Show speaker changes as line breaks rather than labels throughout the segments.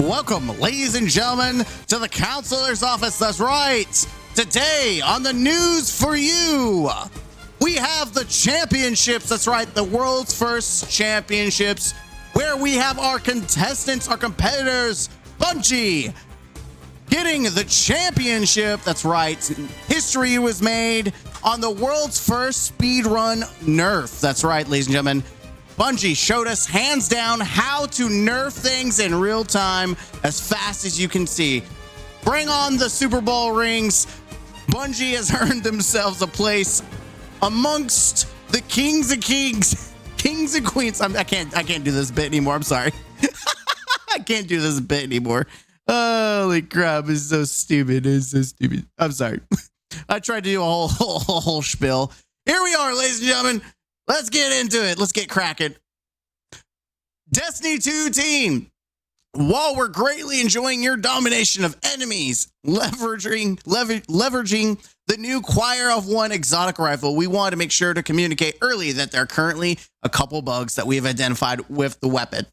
Welcome, ladies and gentlemen, to the counselor's office. That's right. Today on the news for you, we have the championships. That's right, the world's first championships, where we have our contestants, our competitors, Bungie, getting the championship. That's right. History was made on the world's first speedrun Nerf. That's right, ladies and gentlemen. Bungie showed us hands down how to nerf things in real time as fast as you can see. Bring on the Super Bowl rings. Bungie has earned themselves a place amongst the kings and queens. I can't do this bit anymore. I'm sorry. I can't do this bit anymore. Holy crap, it's so stupid. It's so stupid. I'm sorry. I tried to do a whole spiel. Here we are, ladies and gentlemen. Let's get into it. Let's get cracking. Destiny 2 team. While we're greatly enjoying your domination of enemies, leveraging the new Choir of One exotic rifle, we want to make sure to communicate early that there are currently a couple bugs that we have identified with the weapon.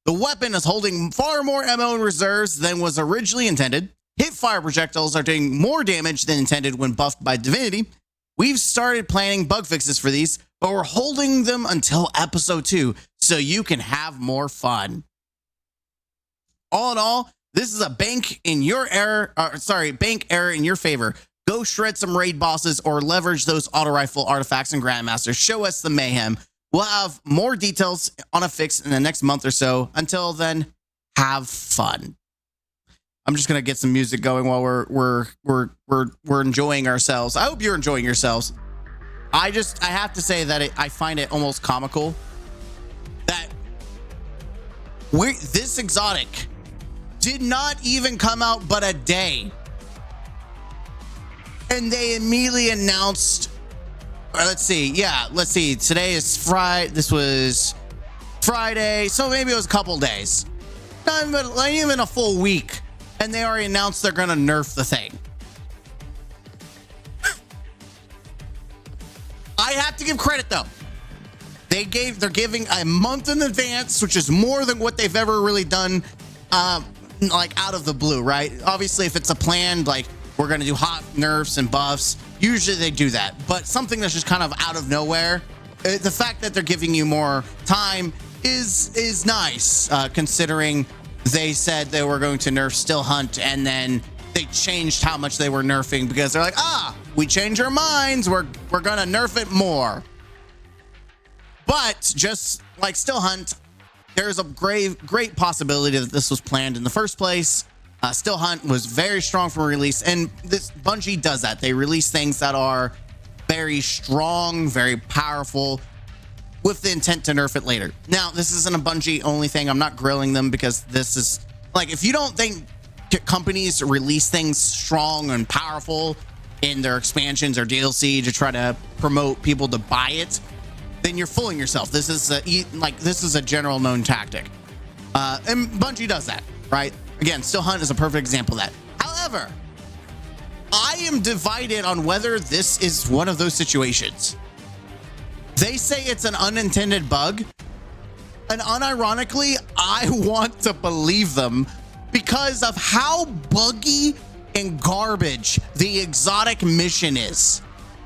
The weapon is holding far more ammo in reserves than was originally intended. Hip fire projectiles are doing more damage than intended when buffed by Divinity. We've started planning bug fixes for these, but we're holding them until episode 2 so you can have more fun. All in all, this is a bank error in your favor. Go shred some raid bosses or leverage those auto rifle artifacts and grandmasters. Show us the mayhem. We'll have more details on a fix in the next month or so. Until then, have fun. I'm just gonna get some music going while we're enjoying ourselves. I hope you're enjoying yourselves. I have to say that I find it almost comical that this exotic did not even come out but a day, and they immediately announced. Let's see. Today is Friday. This was Friday, so maybe it was a couple days, not even a full week. And they already announced they're going to nerf the thing. I have to give credit though. They're giving a month in advance, which is more than what they've ever really done, like out of the blue, right? Obviously, if it's a planned, like we're going to do hot nerfs and buffs, usually they do that. But something that's just kind of out of nowhere, the fact that they're giving you more time is nice, considering they said they were going to nerf Still Hunt, and then they changed how much they were nerfing because they're like, we changed our minds. We're gonna nerf it more. But just like Still Hunt, there's a great possibility that this was planned in the first place. Still Hunt was very strong from release, and this Bungie does that. They release things that are very strong, very powerful, with the intent to nerf it later. Now, this isn't a Bungie only thing. I'm not grilling them because this is like, if you don't think companies release things strong and powerful in their expansions or DLC to try to promote people to buy it, then you're fooling yourself. This is a general known tactic. And Bungie does that, right? Again, Still Hunt is a perfect example of that. However, I am divided on whether this is one of those situations. They say it's an unintended bug, and unironically, I want to believe them because of how buggy and garbage the exotic mission is.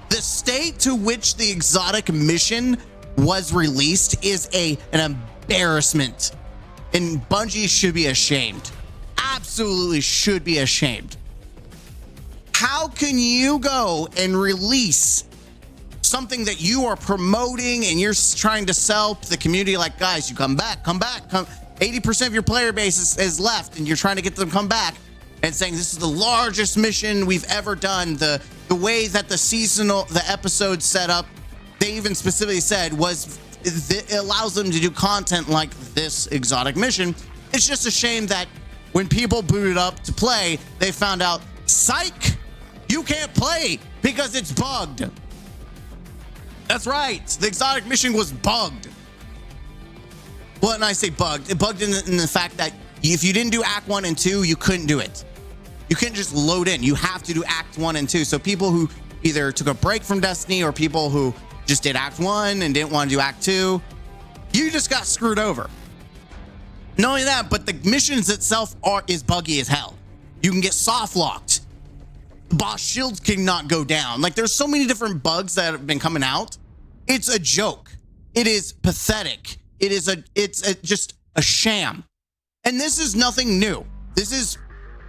The state to which the exotic mission was released is an embarrassment, and Bungie should be ashamed. Absolutely should be ashamed. How can you go and release something that you are promoting and you're trying to sell to the community, like, guys, you come back. 80% of your player base is left, and you're trying to get them to come back, and saying this is the largest mission we've ever done. The way that the episode set up, they even specifically said it allows them to do content like this exotic mission. It's just a shame that when people booted up to play, they found out, psych, you can't play because it's bugged. That's right. The exotic mission was bugged. Well, and I say bugged. It bugged in the fact that if you didn't do Act 1 and 2, you couldn't do it. You couldn't just load in. You have to do Act 1 and 2. So people who either took a break from Destiny or people who just did Act 1 and didn't want to do Act 2, you just got screwed over. Not only that, but the missions itself is buggy as hell. You can get soft locked. Boss shields cannot go down. Like, there's so many different bugs that have been coming out. It's a joke. It is pathetic. It's just a sham. And this is nothing new. This is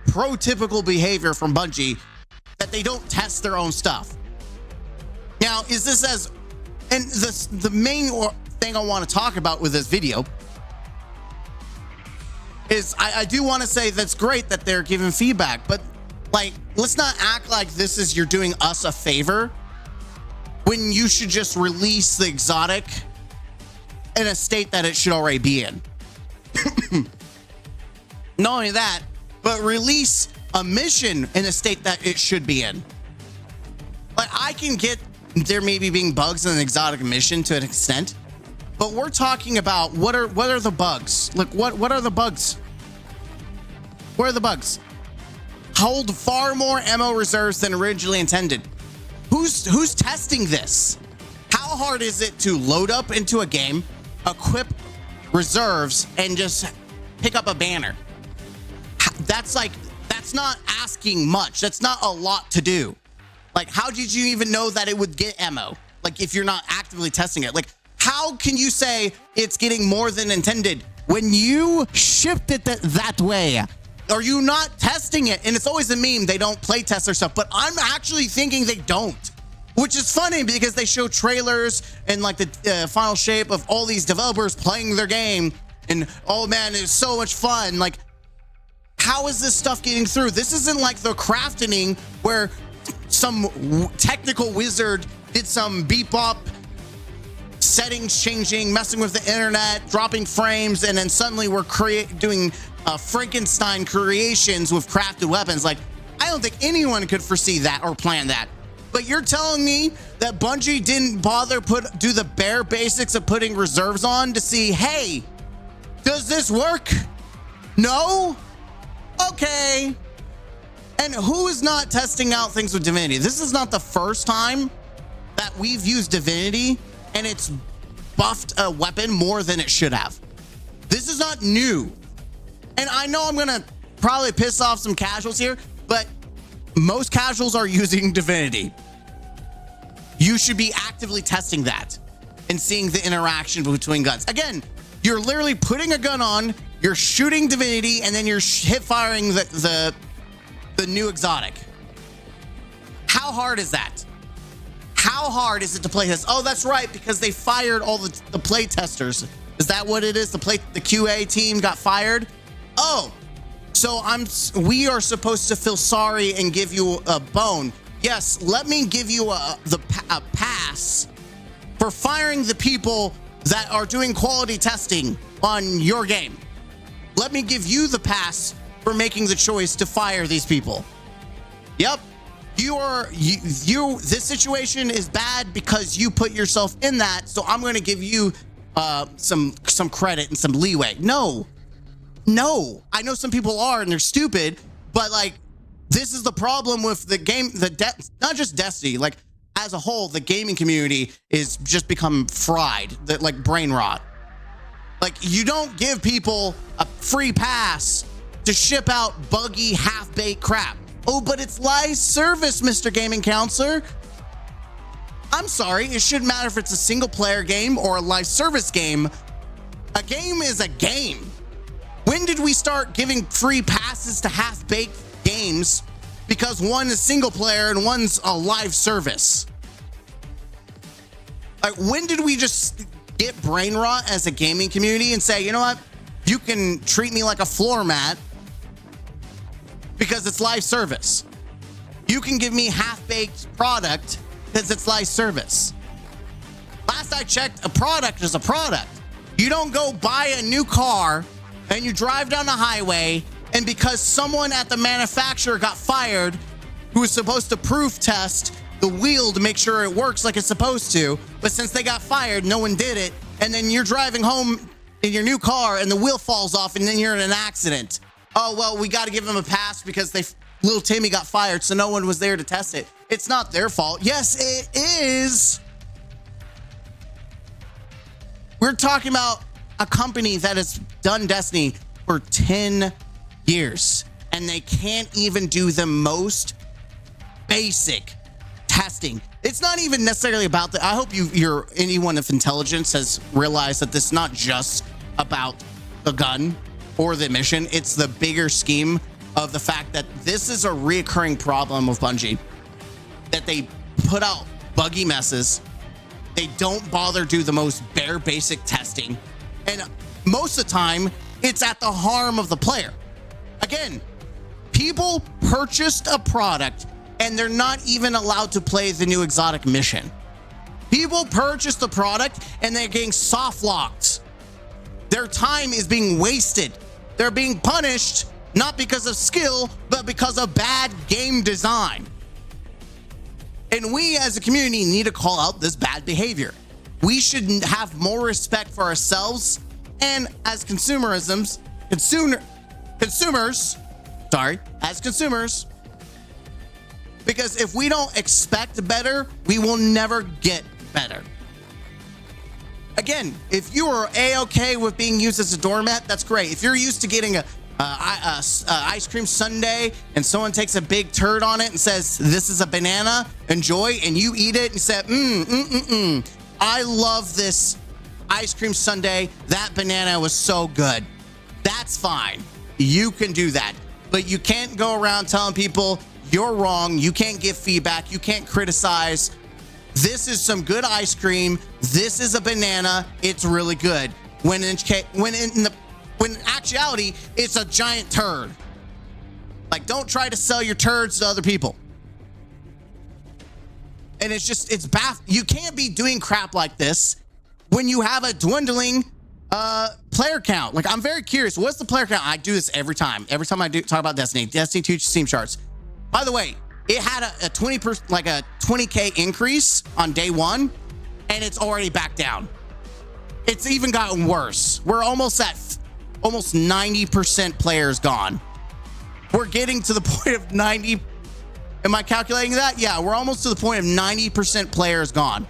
prototypical behavior from Bungie, that they don't test their own stuff. Now, is this as, and the main thing I want to talk about with this video is I do want to say that's great that they're giving feedback, but like, let's not act like this is you're doing us a favor when you should just release the exotic in a state that it should already be in. Not only that, but release a mission in a state that it should be in. Like, I can get there maybe being bugs in an exotic mission to an extent, but we're talking about what are the bugs? Like, what are the bugs? Where are the bugs? Hold far more ammo reserves than originally intended. Who's testing this? How hard is it to load up into a game, equip reserves, and just pick up a banner? That's not asking much. That's not a lot to do. Like, how did you even know that it would get ammo? Like, if you're not actively testing it, like, how can you say it's getting more than intended when you shipped it that way? Are you not testing it? And it's always a meme. They don't play test their stuff, but I'm actually thinking they don't, which is funny because they show trailers and like the final shape of all these developers playing their game. And oh man, it's so much fun. Like, how is this stuff getting through? This isn't like the crafting where some technical wizard did some beep-bop settings changing, messing with the internet, dropping frames, and then suddenly we're doing Frankenstein creations with crafted weapons. Like, I don't think anyone could foresee that or plan that. But you're telling me that Bungie didn't bother do the bare basics of putting reserves on to see, hey, does this work? No? Okay. And who is not testing out things with Divinity? This is not the first time that we've used Divinity and it's buffed a weapon more than it should have. This is not new. And I know I'm gonna probably piss off some casuals here, but most casuals are using Divinity. You should be actively testing that and seeing the interaction between guns. Again, you're literally putting a gun on, you're shooting Divinity, and then you're hip firing the new exotic. How hard is that? How hard is it to play this? Oh, that's right, because they fired all the play testers. Is that what it is? The QA team got fired? Oh, so we are supposed to feel sorry and give you a bone. Yes, let me give you a pass for firing the people that are doing quality testing on your game. Let me give you the pass for making the choice to fire these people. Yep. This situation is bad because you put yourself in that. So I'm going to give you some credit and some leeway. No, I know some people are and they're stupid, but like, this is the problem with the game, not just Destiny, like as a whole, the gaming community is just become fried, like brain rot. Like, you don't give people a free pass to ship out buggy, half-baked crap. Oh, but it's live service, Mr. Gaming Counselor. I'm sorry, it shouldn't matter if it's a single-player game or a live service game. A game is a game. When did we start giving free passes to half-baked games because one is single-player and one's a live service? Like, when did we just get brain rot as a gaming community and say, you know what? You can treat me like a floor mat because it's live service. You can give me half-baked product because it's live service. Last I checked, a product is a product. You don't go buy a new car and you drive down the highway, and because someone at the manufacturer got fired who was supposed to proof test the wheel to make sure it works like it's supposed to, but since they got fired, no one did it, and then you're driving home in your new car and the wheel falls off and then you're in an accident. Oh, well, we got to give them a pass because little Timmy got fired, so no one was there to test it. It's not their fault. Yes, it is. We're talking about a company that has done Destiny for 10 years, and they can't even do the most basic testing. It's not even necessarily about that. I hope you're anyone of intelligence has realized that this is not just about the gun or the mission. It's the bigger scheme of the fact that this is a reoccurring problem of Bungie, that they put out buggy messes. They don't bother do the most bare basic testing, and most of the time it's at the harm of the player. Again, people purchased a product and they're not even allowed to play the new exotic mission. People purchased the product and they're getting soft locked. Their time is being wasted. They're being punished not because of skill, but because of bad game design. And we as a community need to call out this bad behavior. We should have more respect for ourselves and as consumers, because if we don't expect better, we will never get better. Again, if you are A-okay with being used as a doormat, that's great. If you're used to getting a ice cream sundae and someone takes a big turd on it and says, this is a banana, enjoy, and you eat it and say, I love this ice cream sundae. That banana was so good. That's fine. You can do that. But you can't go around telling people you're wrong. You can't give feedback. You can't criticize. This is some good ice cream. This is a banana. It's really good. When in actuality, it's a giant turd. Like, don't try to sell your turds to other people. And it's you can't be doing crap like this when you have a dwindling player count. Like, I'm very curious, what's the player count? I do this every time I do talk about Destiny 2 Steam charts. By the way, it had a 20k increase on day one, and it's already back down. It's even gotten worse. We're almost at 90% players gone. We're getting to the point of 90. Am I calculating that? Yeah, we're almost to the point of 90% players gone.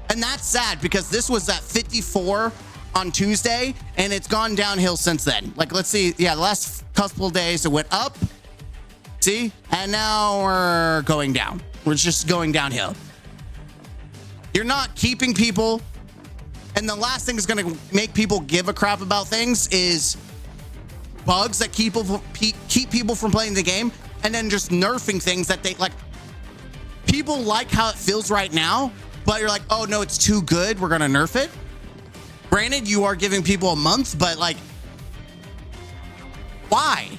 And that's sad because this was at 54 on Tuesday, and it's gone downhill since then. Like, let's see. Yeah, the last couple of days it went up. See? And now we're going down. We're just going downhill. You're not keeping people. And the last thing is going to make people give a crap about things is bugs that keep people from playing the game, and then just nerfing things that they like. People like how it feels right now, but you're like, oh no, it's too good, we're going to nerf it. Granted, you are giving people a month, but like, why?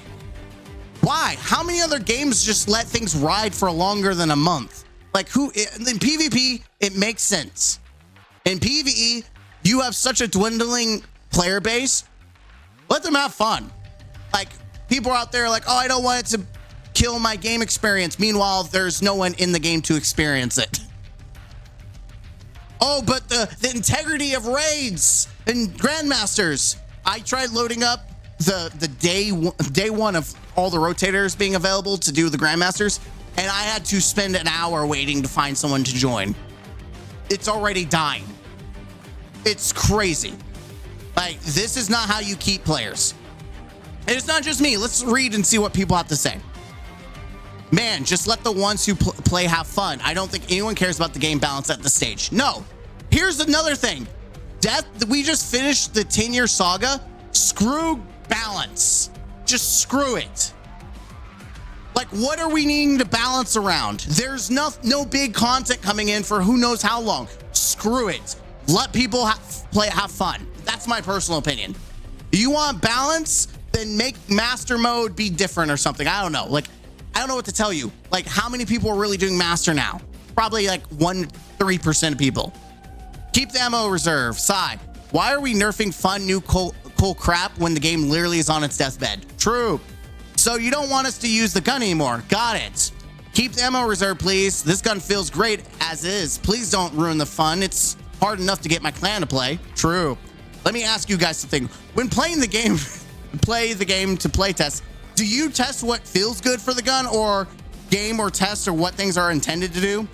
How many other games just let things ride for longer than a month? Like, in PvP, it makes sense. In PvE, you have such a dwindling player base. Let them have fun. Like, people are out there like, oh, I don't want it to kill my game experience. Meanwhile, there's no one in the game to experience it. Oh, but the integrity of raids and grandmasters. I tried loading up the day one of all the rotators being available to do the grandmasters, and I had to spend an hour waiting to find someone to join. It's already dying. It's crazy. Like, this is not how you keep players. And it's not just me. Let's read and see what people have to say. Man, just let the ones who play have fun. I don't think anyone cares about the game balance at this stage. No. Here's another thing. We just finished the 10-year saga. Screw balance. Just screw it. Like, what are we needing to balance around? There's no big content coming in for who knows how long. Screw it. Let people have fun. That's my personal opinion. You want balance? Then make master mode be different or something. I don't know. Like, I don't know what to tell you. Like, how many people are really doing master now? Probably like 3% of people. Keep the ammo reserve. Sigh. Why are we nerfing fun new cool crap when the game literally is on its deathbed? True. So you don't want us to use the gun anymore. Got it. Keep the ammo reserve, please. This gun feels great as is. Please don't ruin the fun. It's hard enough to get my clan to play. True. Let me ask you guys something. When playing the game, play to play test, do you test what feels good for the gun, or game or test or what things are intended to do?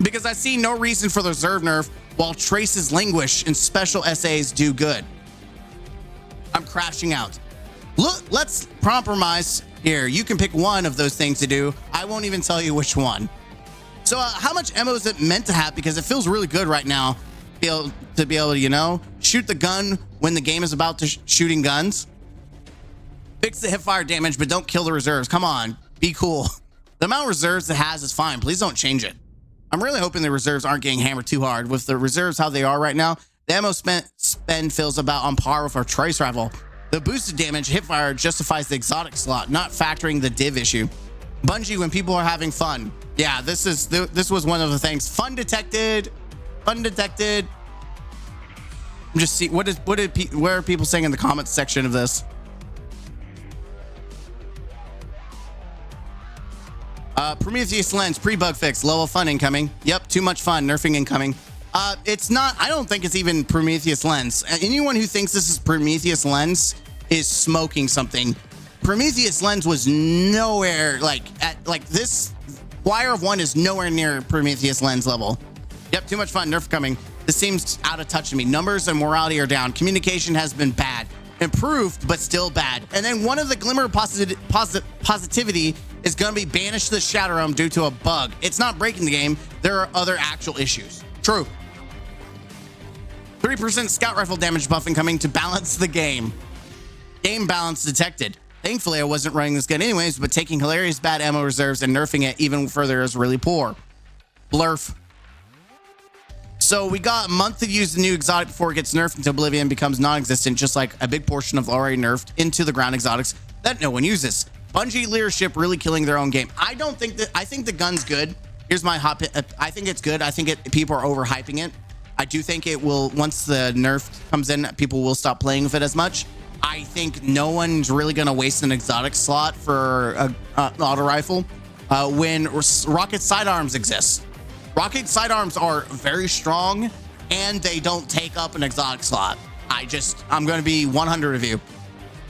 Because I see no reason for the reserve nerf while traces languish and special essays do good. I'm crashing out. Look, let's compromise here. You can pick one of those things to do. I won't even tell you which one. So how much ammo is it meant to have? Because it feels really good right now to be able to, you know, shoot the gun when the game is about to shooting guns. Fix the hip fire damage, but don't kill the reserves. Come on, be cool. The amount of reserves it has is fine. Please don't change it. I'm really hoping the reserves aren't getting hammered too hard. With the reserves how they are right now, the ammo spend feels about on par with our trace rifle. The boosted damage hipfire justifies the exotic slot, not factoring the div issue. Bungie, when people are having fun. Yeah, this was one of the things. Fun detected. Fun detected. I'm just see what are people saying in the comments section of this? Prometheus lens pre-bug fix, level fun incoming. Yep, too much fun, nerfing incoming. It's not, I don't think it's even Prometheus lens. Anyone who thinks this is Prometheus lens is smoking something. Prometheus lens was nowhere like this. Wire of One is nowhere near Prometheus lens level. Yep, too much fun, nerf coming. This seems out of touch to me. Numbers and morality are down. Communication has been bad. Improved, but still bad. And then one of the glimmer of positivity is going to be banished to the Shadow Realm due to a bug. It's not breaking the game. There are other actual issues. True. 3% scout rifle damage buff incoming to balance the game. Game balance detected. Thankfully, I wasn't running this gun anyways, but taking hilarious bad ammo reserves and nerfing it even further is really poor. Blurf. So we got a month to use the new exotic before it gets nerfed into oblivion and becomes non-existent, just like a big portion of already nerfed into the ground exotics that no one uses. Bungie leadership really killing their own game. I think the gun's good. Here's my hot pick. I think it's good. I think people are overhyping it. I do think it will, once the nerf comes in, people will stop playing with it as much. I think no one's really going to waste an exotic slot for an auto rifle when rocket sidearms exist. Rocket sidearms are very strong and they don't take up an exotic slot. I'm going to be 100 of you.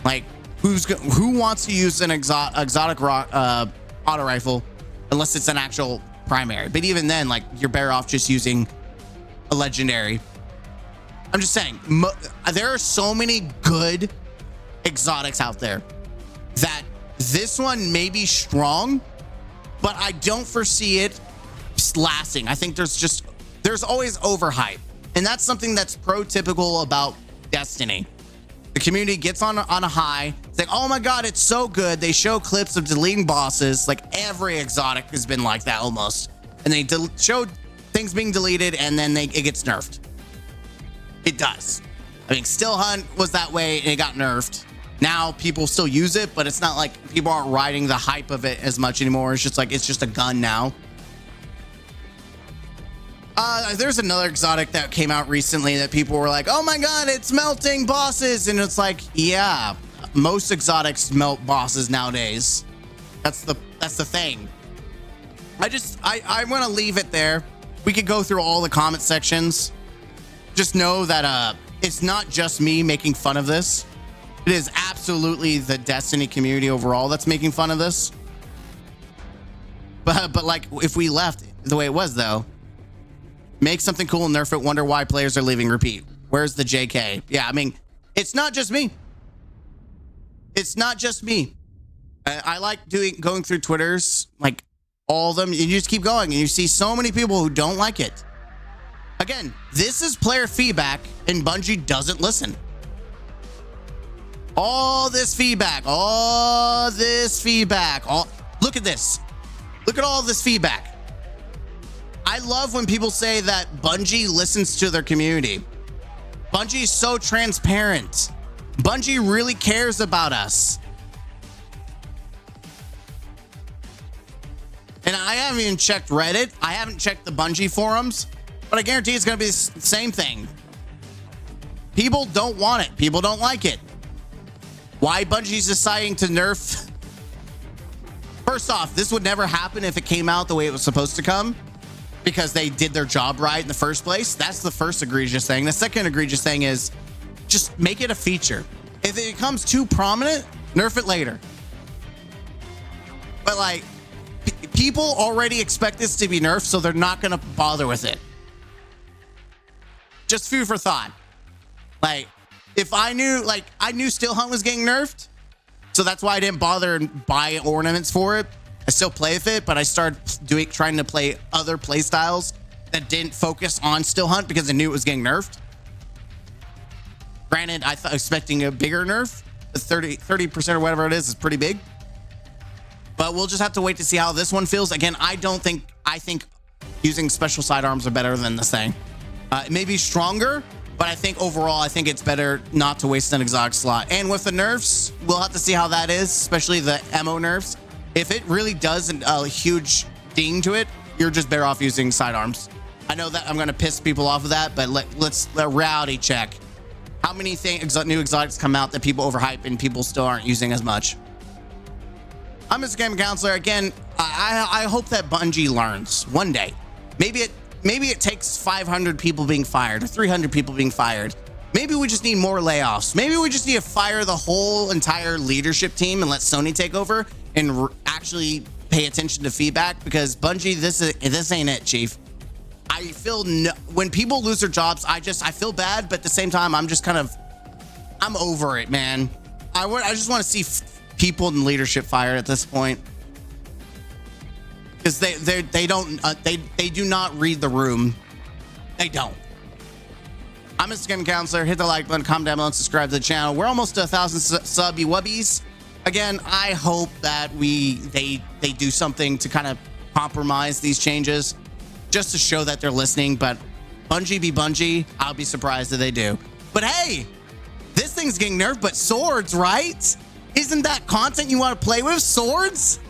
Like, who wants to use an exotic auto rifle unless it's an actual primary? But even then, like, you're better off just using a legendary. I'm just saying, there are so many good exotics out there that this one may be strong, but I don't foresee it lasting. I think there's always overhype, and that's something that's pro-typical about Destiny. The community gets on a high. It's like, oh my god, it's so good. They show clips of deleting bosses. Like, every exotic has been like that almost, and they showed things being deleted, and then it gets nerfed. It does. I mean, Still Hunt was that way, and it got nerfed. Now people still use it, but it's not like people aren't riding the hype of it as much anymore. It's just like, it's just a gun now. There's another exotic that came out recently that people were like, oh my god, it's melting bosses. And it's like, yeah, most exotics melt bosses nowadays. That's the thing. I want to leave it there. We could go through all the comment sections. Just know that it's not just me making fun of this. It is absolutely the Destiny community overall that's making fun of this. But like, if we left the way it was, though, make something cool and nerf it, wonder why players are leaving, repeat. Where's the JK? Yeah, I mean, it's not just me. It's not just me. I like going through Twitters, like all of them. You just keep going and you see so many people who don't like it. Again, this is player feedback and Bungie doesn't listen. All this feedback, look at this. Look at all this feedback. I love when people say that Bungie listens to their community. Bungie is so transparent. Bungie really cares about us. And I haven't even checked Reddit. I haven't checked the Bungie forums, but I guarantee it's going to be the same thing. People don't want it. People don't like it. Why Bungie's deciding to nerf? First off, this would never happen if it came out the way it was supposed to come, because they did their job right in the first place. That's the first egregious thing. The second egregious thing is just make it a feature. If it becomes too prominent, nerf it later. But like, people already expect this to be nerfed, so they're not going to bother with it. Just food for thought. Like, If I knew, like, I knew Still Hunt was getting nerfed, so that's why I didn't bother and buy ornaments for it. I still play with it, but I started trying to play other play styles that didn't focus on Still Hunt because I knew it was getting nerfed. Granted, I thought expecting a bigger nerf, 30% or whatever it is pretty big. But we'll just have to wait to see how this one feels. Again, I think using special sidearms are better than this thing. It may be stronger, but I think overall, I think it's better not to waste an exotic slot. And with the nerfs, we'll have to see how that is, especially the ammo nerfs. If it really does a huge ding to it, you're just better off using sidearms. I know that I'm going to piss people off with that, but let's reality check. How many new exotics come out that people overhype and people still aren't using as much? I'm Mr. Game Counselor. Again, I hope that Bungie learns one day. Maybe it takes 500 people being fired or 300 people being fired. Maybe we just need more layoffs. Maybe we just need to fire the whole entire leadership team and let Sony take over and actually pay attention to feedback, because Bungie, this ain't it, Chief. I feel when people lose their jobs, I feel bad, but at the same time, I'm over it, man. I just want to see people in leadership fired at this point, because they do not read the room. They don't. I'm Mr. Game Counselor. Hit the like button, comment down below, and subscribe to the channel. We're almost to 1,000 subby wubbies. Again, I hope that they do something to kind of compromise these changes, just to show that they're listening. But Bungie be Bungie, I'll be surprised if they do. But hey, this thing's getting nerfed, but swords, right? Isn't that content you want to play with? Swords?